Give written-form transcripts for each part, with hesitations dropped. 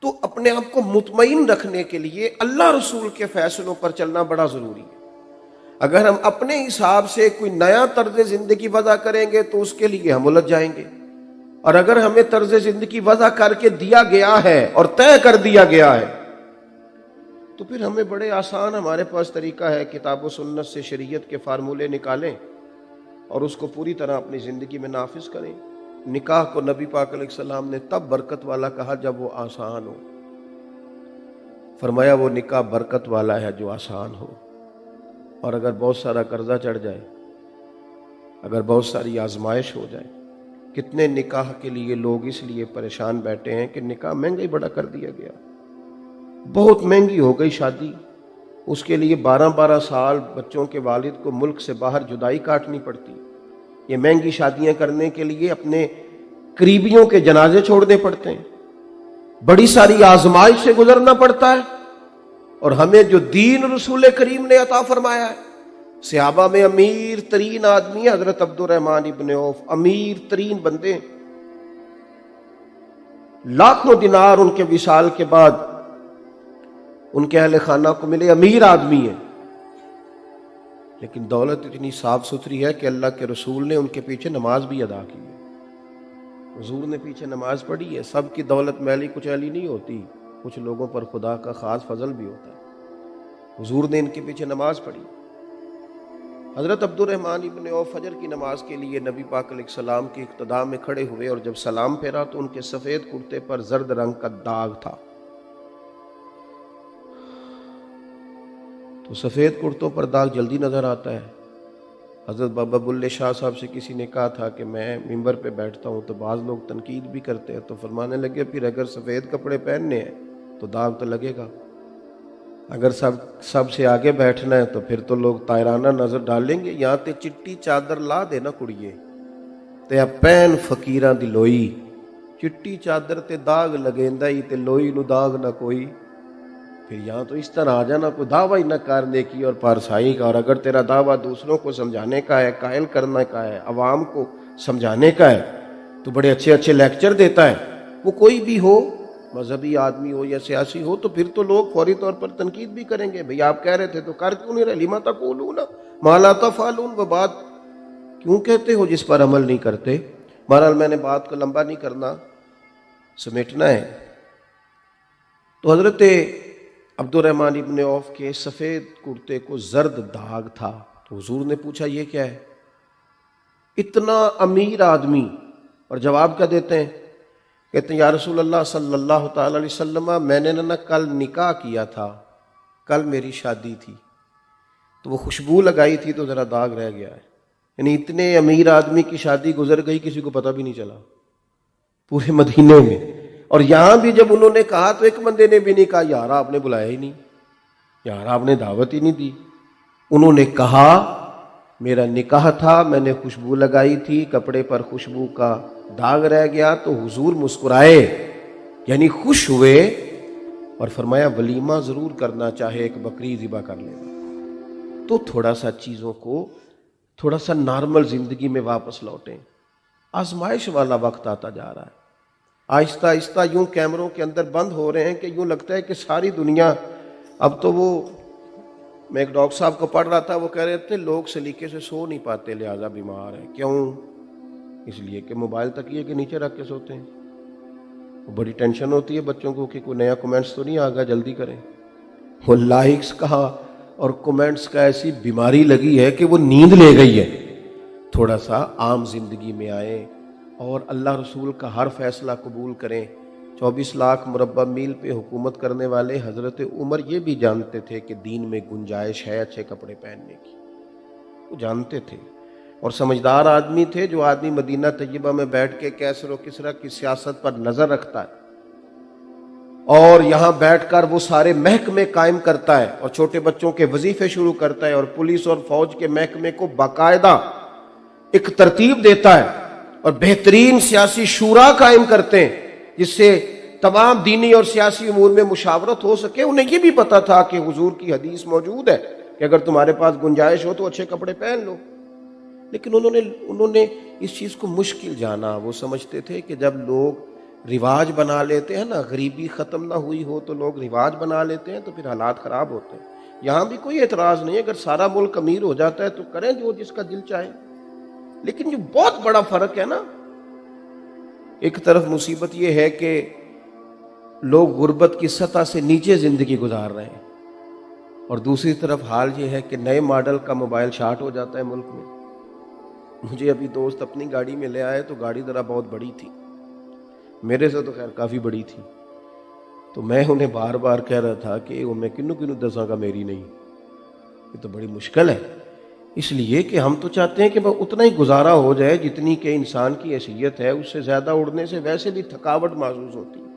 تو اپنے آپ کو مطمئن رکھنے کے لیے اللہ رسول کے فیصلوں پر چلنا بڑا ضروری ہے۔ اگر ہم اپنے حساب سے کوئی نیا طرز زندگی وضع کریں گے تو اس کے لیے ہم الجھ جائیں گے، اور اگر ہمیں طرز زندگی وضع کر کے دیا گیا ہے اور طے کر دیا گیا ہے تو پھر ہمیں بڑے آسان ہمارے پاس طریقہ ہے، کتاب و سنت سے شریعت کے فارمولے نکالیں اور اس کو پوری طرح اپنی زندگی میں نافذ کریں۔ نکاح کو نبی پاک علیہ السلام نے تب برکت والا کہا جب وہ آسان ہو۔ فرمایا وہ نکاح برکت والا ہے جو آسان ہو، اور اگر بہت سارا قرضہ چڑھ جائے، اگر بہت ساری آزمائش ہو جائے۔ کتنے نکاح کے لیے لوگ اس لیے پریشان بیٹھے ہیں کہ نکاح مہنگا ہی بڑا کر دیا گیا، بہت مہنگی ہو گئی شادی، اس کے لیے 12 سال بچوں کے والد کو ملک سے باہر جدائی کاٹنی پڑتی، یہ مہنگی شادیاں کرنے کے لیے اپنے قریبیوں کے جنازے چھوڑنے پڑتے ہیں، بڑی ساری آزمائش سے گزرنا پڑتا ہے۔ اور ہمیں جو دین رسول کریم نے عطا فرمایا ہے، صحابہ میں امیر ترین آدمی حضرت عبد الرحمن ابن عوف، امیر ترین بندے، لاکھوں دینار ان کے وصال کے بعد ان کے اہل خانہ کو ملے، امیر آدمی ہیں، لیکن دولت اتنی صاف ستھری ہے کہ اللہ کے رسول نے ان کے پیچھے نماز بھی ادا کی ہے، حضور نے پیچھے نماز پڑھی ہے۔ سب کی دولت میلی کچیلی نہیں ہوتی، کچھ لوگوں پر خدا کا خاص فضل بھی ہوتا ہے، حضور نے ان کے پیچھے نماز پڑھی۔ حضرت عبد الرحمن ابن عوف فجر کی نماز کے لیے نبی پاک علیہ السلام کی اقتداء میں کھڑے ہوئے، اور جب سلام پھیرا تو ان کے سفید کرتے پر زرد رنگ کا داغ تھا۔ تو سفید کرتوں پر داغ جلدی نظر آتا ہے۔ حضرت بابا بلے شاہ صاحب سے کسی نے کہا تھا کہ میں ممبر پہ بیٹھتا ہوں تو بعض لوگ تنقید بھی کرتے ہیں، تو فرمانے لگے پھر اگر سفید کپڑے پہننے ہیں تو داغ تو لگے گا، اگر سب سے آگے بیٹھنا ہے تو پھر تو لوگ طائرانہ نظر ڈالیں گے۔ یہاں تے چٹی چادر لا دے نا کڑیے تے پین فقیراں دی لوئی، چٹی چادر تے داغ لگیندا ہی تے لوئی نو داغ نہ کوئی، پھر یہاں تو اس طرح آ جانا، کوئی دعویٰ ہی نہ کرنے کی اور پارسائی کا، اور اگر تیرا دعویٰ دوسروں کو سمجھانے کا ہے، قائل کرنے کا ہے، عوام کو سمجھانے کا ہے، تو بڑے اچھے اچھے لیکچر دیتا ہے، وہ کوئی بھی ہو، مذہبی آدمی ہو یا سیاسی ہو، تو پھر تو لوگ فوری طور پر تنقید بھی کریں گے، بھئی آپ کہہ رہے تھے تو کر کیوں نہیں رہے، لما تقولون ما لا تفعلون، وہ بات کیوں کہتے ہو جس پر عمل نہیں کرتے۔ بہرحال میں نے بات کو لمبا نہیں کرنا، سمیٹنا ہے۔ تو حضرت عبد الرحمن ابن عوف کے سفید کرتے کو زرد داغ تھا، تو حضور نے پوچھا یہ کیا ہے، اتنا امیر آدمی، اور جواب کیا دیتے ہیں، کہتے ہیں یا رسول اللہ صلی اللہ تعالی علیہ وسلم میں نے نہ کل نکاح کیا تھا، کل میری شادی تھی، تو وہ خوشبو لگائی تھی تو ذرا داغ رہ گیا ہے۔ یعنی اتنے امیر آدمی کی شادی گزر گئی، کسی کو پتہ بھی نہیں چلا پورے مدینے میں۔ اور یہاں بھی جب انہوں نے کہا تو ایک بندے نے بھی نہیں کہا یار آپ نے بلایا ہی نہیں، یار آپ نے دعوت ہی نہیں دی۔ انہوں نے کہا میرا نکاح تھا، میں نے خوشبو لگائی تھی، کپڑے پر خوشبو کا داغ رہ گیا، تو حضور مسکرائے، یعنی خوش ہوئے، اور فرمایا ولیمہ ضرور کرنا، چاہے ایک بکری ذبح کر لینا۔ تو تھوڑا سا چیزوں کو، تھوڑا سا نارمل زندگی میں واپس لوٹیں۔ آزمائش والا وقت آتا جا رہا ہے، آہستہ آہستہ یوں کیمروں کے اندر بند ہو رہے ہیں کہ یوں لگتا ہے کہ ساری دنیا، اب تو وہ، میں ایک ڈاکٹر صاحب کو پڑھ رہا تھا، وہ کہہ رہے تھے لوگ سلیقے سے سو نہیں پاتے لہٰذا بیمار ہیں۔ کیوں؟ اس لیے کہ موبائل تکیے کے نیچے رکھ کے سوتے ہیں، بڑی ٹینشن ہوتی ہے بچوں کو کہ کوئی نیا کومنٹس تو نہیں آ گیا، جلدی کریں۔ وہ لائکس کا اور کومنٹس کا ایسی بیماری لگی ہے کہ وہ نیند لے گئی ہے۔ تھوڑا سا عام زندگی میں آئیں اور اللہ رسول کا ہر فیصلہ قبول کریں۔ 24 لاکھ مربع میل پہ حکومت کرنے والے حضرت عمر یہ بھی جانتے تھے کہ دین میں گنجائش ہے اچھے کپڑے پہننے کی، وہ جانتے تھے، اور سمجھدار آدمی تھے، جو آدمی مدینہ طیبہ میں بیٹھ کے کیسر و کسریٰ کی سیاست پر نظر رکھتا ہے اور یہاں بیٹھ کر وہ سارے محکمے قائم کرتا ہے اور چھوٹے بچوں کے وظیفے شروع کرتا ہے اور پولیس اور فوج کے محکمے کو باقاعدہ ایک ترتیب دیتا ہے اور بہترین سیاسی شورا قائم کرتے ہیں جس سے تمام دینی اور سیاسی امور میں مشاورت ہو سکے۔ انہیں یہ بھی پتا تھا کہ حضور کی حدیث موجود ہے کہ اگر تمہارے پاس گنجائش ہو تو اچھے کپڑے پہن لو، لیکن انہوں نے اس چیز کو مشکل جانا۔ وہ سمجھتے تھے کہ جب لوگ رواج بنا لیتے ہیں نا، غریبی ختم نہ ہوئی ہو تو لوگ رواج بنا لیتے ہیں، تو پھر حالات خراب ہوتے ہیں۔ یہاں بھی کوئی اعتراض نہیں ہے، اگر سارا ملک امیر ہو جاتا ہے تو کریں جو جس کا دل چاہے، لیکن جو بہت بڑا فرق ہے نا، ایک طرف مصیبت یہ ہے کہ لوگ غربت کی سطح سے نیچے زندگی گزار رہے ہیں، اور دوسری طرف حال یہ ہے کہ نئے ماڈل کا موبائل شارٹ ہو جاتا ہے ملک میں۔ مجھے ابھی دوست اپنی گاڑی میں لے آئے تو گاڑی ذرا بہت بڑی تھی، میرے سے تو خیر کافی بڑی تھی، تو میں انہیں بار بار کہہ رہا تھا کہ وہ میں کنوں کنوں دساں کا میری نہیں، یہ تو بڑی مشکل ہے، اس لیے کہ ہم تو چاہتے ہیں کہ بس اتنا ہی گزارا ہو جائے جتنی کہ انسان کی حیثیت ہے، اس سے زیادہ اڑنے سے ویسے بھی تھکاوٹ محسوس ہوتی ہے،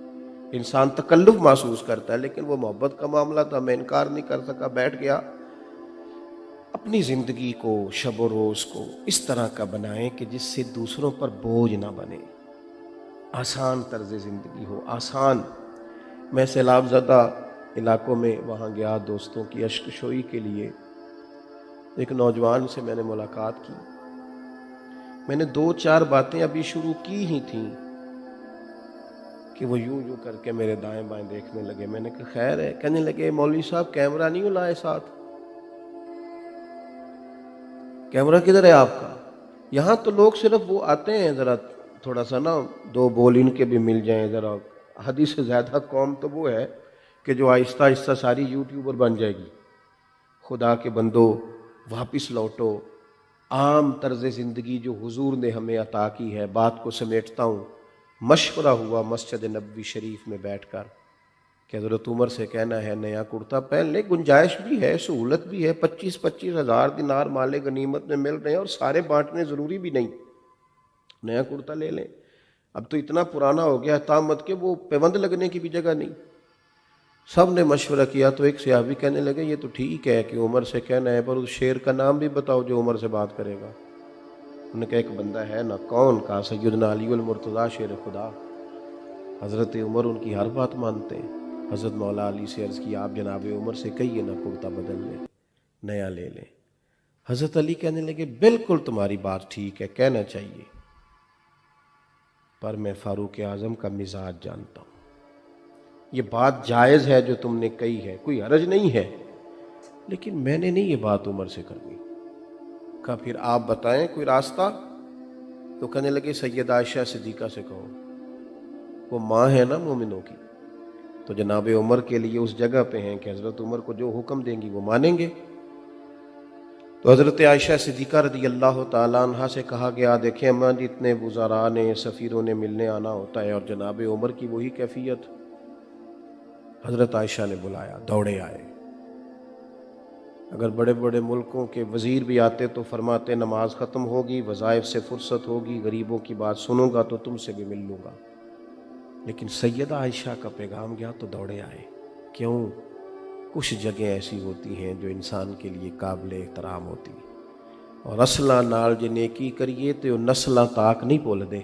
انسان تکلف محسوس کرتا ہے، لیکن وہ محبت کا معاملہ تھا، میں انکار نہیں کر سکا، بیٹھ گیا۔ اپنی زندگی کو، شب و روز کو اس طرح کا بنائیں کہ جس سے دوسروں پر بوجھ نہ بنے، آسان طرز زندگی ہو، آسان۔ میں سیلاب زدہ علاقوں میں وہاں گیا دوستوں کی اشکشوئی کے لیے، ایک نوجوان سے میں نے ملاقات کی، میں نے 2-4 باتیں ابھی شروع کی ہی تھیں کہ وہ یوں یوں کر کے میرے دائیں بائیں دیکھنے لگے۔ میں نے کہا خیر ہے؟ کہنے لگے مولوی صاحب کیمرہ نہیں لائے ساتھ؟ کیمرہ کدھر ہے آپ کا؟ یہاں تو لوگ صرف وہ آتے ہیں ذرا تھوڑا سا نا 2 بول ان کے بھی مل جائیں ذرا، حد سے زیادہ قوم تو وہ ہے کہ جو آہستہ آہستہ ساری یوٹیوبر بن جائے گی۔ خدا کے بندو واپس لوٹو، عام طرز زندگی جو حضور نے ہمیں عطا کی ہے۔ بات کو سمیٹتا ہوں، مشورہ ہوا مسجد نبوی شریف میں بیٹھ کر کہ حضرت عمر سے کہنا ہے نیا کرتا پہن لے، گنجائش بھی ہے، سہولت بھی ہے، 25-25 ہزار دینار مال غنیمت میں مل رہے ہیں اور سارے بانٹنے ضروری بھی نہیں، نیا کرتا لے لیں۔ اب تو اتنا پرانا ہو گیا طامت کہ وہ پیوند لگنے کی بھی جگہ نہیں۔ سب نے مشورہ کیا تو ایک صحابی کہنے لگے یہ تو ٹھیک ہے کہ عمر سے کہنا ہے، پر اس شیر کا نام بھی بتاؤ جو عمر سے بات کرے گا۔ انہوں نے کہا ایک بندہ ہے نا، کون؟ کہا سیدنا علی المرتضیٰ شیر خدا۔ حضرت عمر ان کی ہر بات مانتے ہیں۔ حضرت مولا علی سے عرض کیا آپ جناب عمر سے کہیے نا کرتا بدل لیں، نیا لے لیں۔ حضرت علی کہنے لگے بالکل تمہاری بات ٹھیک ہے، کہنا چاہیے، پر میں فاروق اعظم کا مزاج جانتا ہوں، یہ بات جائز ہے جو تم نے کہی ہے، کوئی حرج نہیں ہے، لیکن میں نے نہیں یہ بات عمر سے کرنی۔ کہا پھر آپ بتائیں کوئی راستہ؟ تو کہنے لگے سیدہ عائشہ صدیقہ سے کہو، وہ ماں ہے نا مومنوں کی، تو جناب عمر کے لیے اس جگہ پہ ہیں کہ حضرت عمر کو جو حکم دیں گی وہ مانیں گے۔ تو حضرت عائشہ صدیقہ رضی اللہ تعالیٰ عنہ سے کہا گیا دیکھیں اماں جتنے وزراء نے، سفیروں نے ملنے آنا ہوتا ہے اور جناب عمر کی وہی کیفیت۔ حضرت عائشہ نے بلایا، دوڑے آئے۔ اگر بڑے بڑے ملکوں کے وزیر بھی آتے تو فرماتے نماز ختم ہوگی، وظائف سے فرصت ہوگی، غریبوں کی بات سنوں گا تو تم سے بھی مل لوں گا، لیکن سیدہ عائشہ کا پیغام گیا تو دوڑے آئے۔ کیوں؟ کچھ جگہیں ایسی ہوتی ہیں جو انسان کے لیے قابل احترام ہوتی ہیں، اور اصلاں نال جے نیکی کریے تو نسلاں تاک نہیں بھول دے۔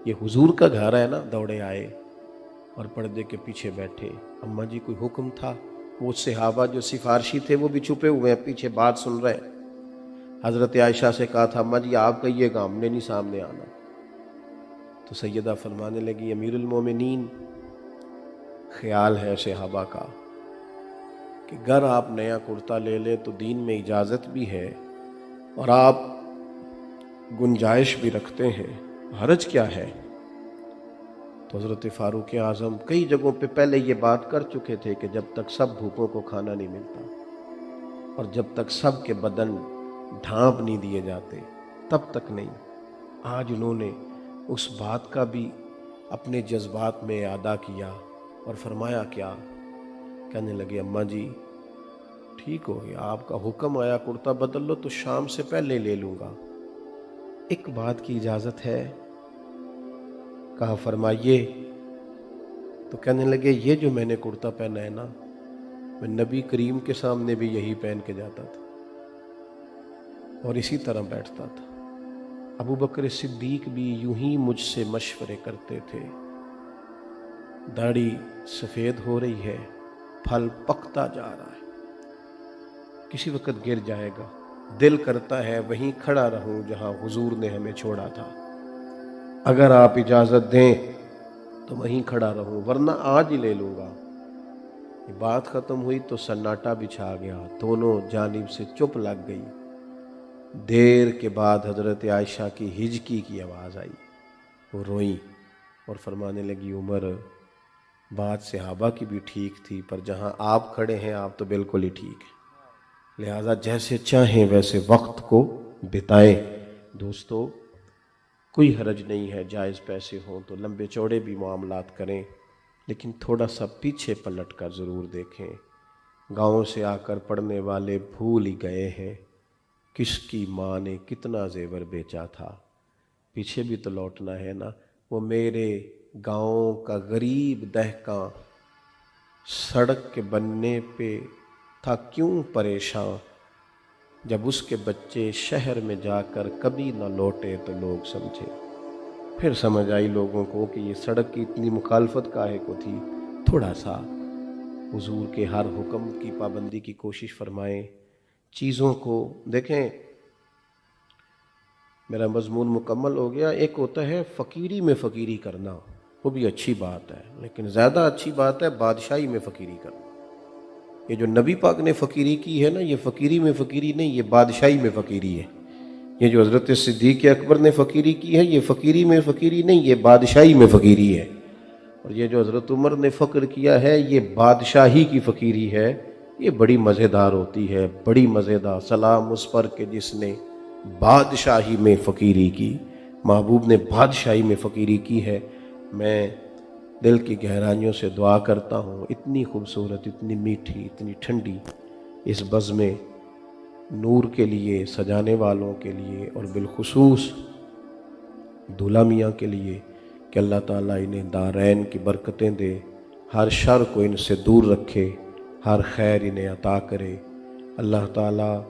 یہ حضور کا گھر ہے نا، دوڑے آئے اور پردے کے پیچھے بیٹھے۔ اماں جی کوئی حکم تھا؟ وہ صحابہ جو سفارشی تھے وہ بھی چھپے ہوئے ہیں، پیچھے بات سن رہے ہیں۔ حضرت عائشہ سے کہا تھا اماں جی آپ کہیے گا، ہم نے نہیں سامنے آنا۔ تو سیدہ فرمانے لگی امیر المومنین، خیال ہے صحابہ کا کہ گر آپ نیا کرتا لے لیں تو دین میں اجازت بھی ہے اور آپ گنجائش بھی رکھتے ہیں، حرج کیا ہے؟ تو حضرت فاروق اعظم کئی جگہوں پہ پہلے یہ بات کر چکے تھے کہ جب تک سب بھوکوں کو کھانا نہیں ملتا اور جب تک سب کے بدن ڈھانپ نہیں دیے جاتے تب تک نہیں۔ آج انہوں نے اس بات کا بھی اپنے جذبات میں اعادہ کیا اور فرمایا کیا؟ کہنے لگے اماں جی ٹھیک ہو گیا، آپ کا حکم آیا کرتا بدل لو تو شام سے پہلے لے لوں گا، ایک بات کی اجازت ہے؟ کہا فرمائیے۔ تو کہنے لگے یہ جو میں نے کرتا پہنا ہے نا، میں نبی کریم کے سامنے بھی یہی پہن کے جاتا تھا اور اسی طرح بیٹھتا تھا۔ ابو بکر صدیق بھی یوں ہی مجھ سے مشورے کرتے تھے۔ داڑھی سفید ہو رہی ہے، پھل پکتا جا رہا ہے، کسی وقت گر جائے گا، دل کرتا ہے وہیں کھڑا رہوں جہاں حضور نے ہمیں چھوڑا تھا، اگر آپ اجازت دیں تو وہیں کھڑا رہوں، ورنہ آج ہی لے لوں گا۔ یہ بات ختم ہوئی تو سناٹا بچھا گیا، دونوں جانب سے چپ لگ گئی۔ دیر کے بعد حضرت عائشہ کی ہجکی کی آواز آئی، وہ روئیں اور فرمانے لگی عمر بات صحابہ کی بھی ٹھیک تھی، پر جہاں آپ کھڑے ہیں آپ تو بالکل ہی ٹھیک ہیں، لہٰذا جیسے چاہیں ویسے وقت کو بتائیں۔ دوستو کوئی حرج نہیں ہے، جائز پیسے ہوں تو لمبے چوڑے بھی معاملات کریں، لیکن تھوڑا سا پیچھے پلٹ کر ضرور دیکھیں۔ گاؤں سے آ کر پڑھنے والے بھول ہی گئے ہیں کس کی ماں نے کتنا زیور بیچا تھا، پیچھے بھی تو لوٹنا ہے نا۔ وہ میرے گاؤں کا غریب دہقاں سڑک کے بننے پہ تھا کیوں پریشاں، جب اس کے بچے شہر میں جا کر کبھی نہ لوٹے تو لوگ سمجھے۔ پھر سمجھ آئی لوگوں کو کہ یہ سڑک کی اتنی مخالفت کاہے کو تھی۔ تھوڑا سا حضور کے ہر حکم کی پابندی کی کوشش فرمائیں، چیزوں کو دیکھیں۔ میرا مضمون مکمل ہو گیا۔ ایک ہوتا ہے فقیری میں فقیری کرنا، وہ بھی اچھی بات ہے، لیکن زیادہ اچھی بات ہے بادشاہی میں فقیری کرنا۔ یہ جو نبی پاک نے فقیری کی ہے نا، یہ فقیری میں فقیری نہیں، یہ بادشاہی میں فقیری ہے۔ یہ جو حضرت صدیق اکبر نے فقیری کی ہے، یہ فقیری میں فقیری نہیں، یہ بادشاہی میں فقیری ہے۔ اور یہ جو حضرت عمر نے فقر کیا ہے، یہ بادشاہی کی فقیری ہے۔ یہ بڑی مزیدار ہوتی ہے، بڑی مزیدار۔ سلام اس پر کہ جس نے بادشاہی میں فقیری کی، محبوب نے بادشاہی میں فقیری کی ہے۔ میں دل کی گہرائیوں سے دعا کرتا ہوں، اتنی خوبصورت، اتنی میٹھی، اتنی ٹھنڈی اس بزم نور کے لیے، سجانے والوں کے لیے، اور بالخصوص دولہا میاں کے لیے، کہ اللہ تعالیٰ انہیں دارین کی برکتیں دے، ہر شر کو ان سے دور رکھے، ہر خیر انہیں عطا کرے۔ اللہ تعالیٰ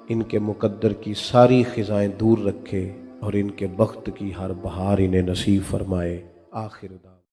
ان کے مقدر کی ساری خزائیں دور رکھے اور ان کے بخت کی ہر بہار انہیں نصیب فرمائے۔ آخر دعوانا